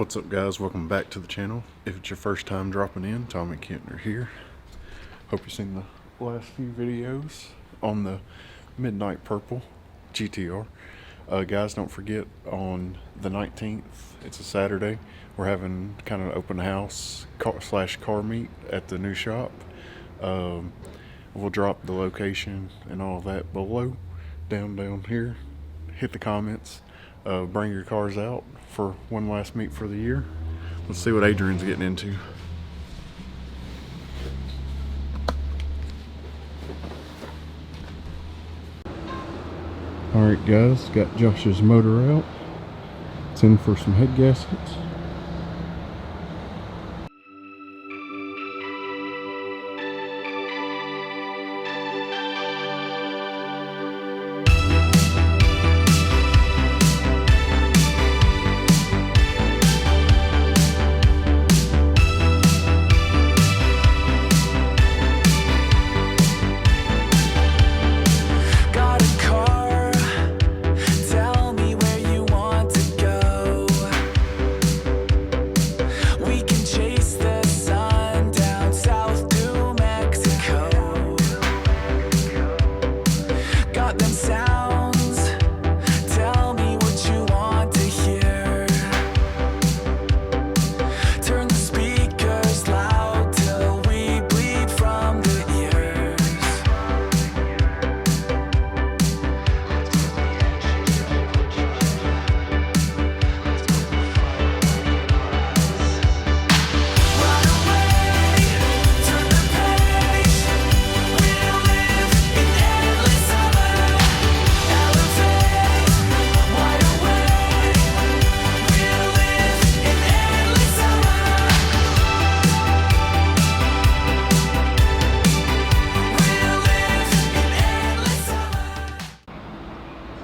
What's up, guys? Welcome back to the channel. If it's your first time dropping in, Tommy Kentner here. Hope you've seen the last few videos on the Midnight Purple GTR. Guys, don't forget, on the 19th, it's a Saturday, we're having kind of an open house car meet at the new shop. We'll drop the location and all that below, down here. Hit the comments. Bring your cars out for one last meet for the year. Let's see what Adrian's getting into. Alright guys, got Josh's motor out. It's in for some head gaskets.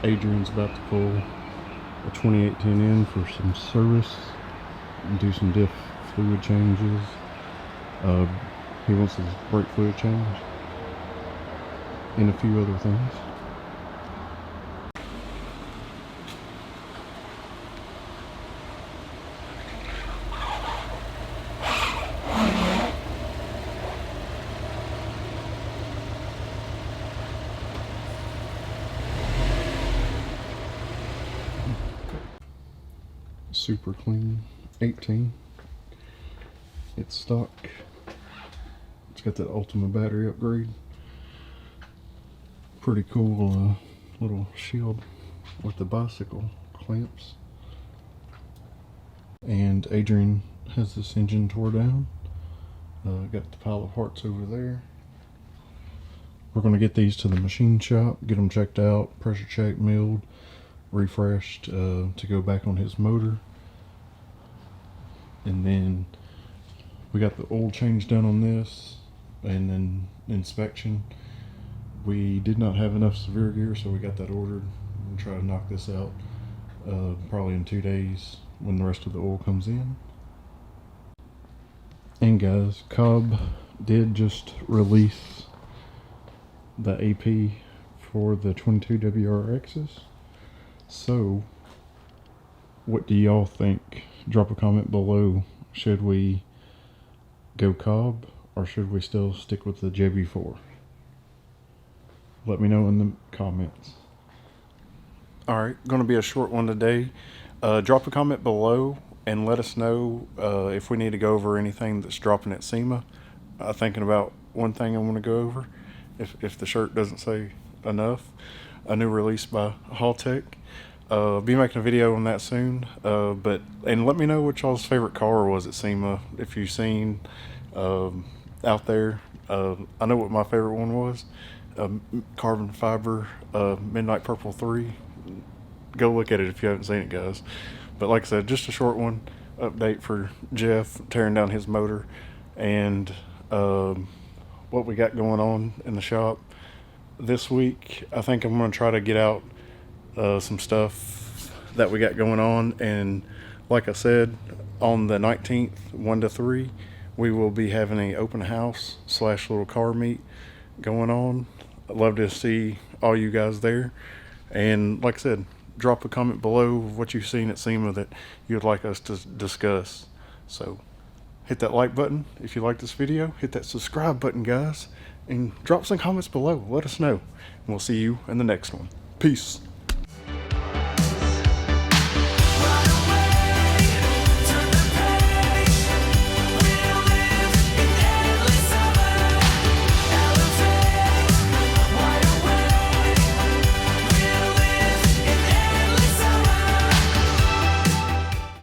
Adrian's about to pull a 2018 in for some service and do some diff fluid changes. He wants his brake fluid changed and a few other things. Super clean 18. It's stock. It's got that Ultima battery upgrade. Pretty cool little shield with the bicycle clamps. And Adrian has this engine tore down. Got the pile of parts over there. We're going to get these to the machine shop, get them checked out, pressure checked, milled, refreshed to go back on his motor. And then we got the oil change done on this, and then inspection. We did not have enough severe gear, so we got that ordered. We'll try to knock this out probably in 2 days when the rest of the oil comes in. And guys, Cobb did just release the AP for the 22 WRXs. So what do y'all think? Drop a comment below. Should we go Cobb or should we still stick with the JB4? Let me know in the comments. Alright, going to be a short one today. Drop a comment below and let us know if we need to go over anything that's dropping at SEMA. Thinking about one thing I want to go over, if the shirt doesn't say enough. A new release by Haltech. Be making a video on that soon, and let me know what y'all's favorite car was at SEMA, if you've seen out there. I know what my favorite one was, carbon fiber Midnight Purple 3. Go look at it if you haven't seen it, guys. But like I said, just a short one, update for Jeff tearing down his motor, and what we got going on in the shop this week. I think I'm going to try to get out some stuff that we got going on, and like I said, on the 19th 1 to 3 we will be having an open house / little car meet going on. I'd love to see all you guys there, and like I said, drop a comment below of what you've seen at SEMA that you'd like us to discuss. So hit that like button if you like this video, hit that subscribe button, guys, and drop some comments below. Let us know, and we'll see you in the next one. Peace.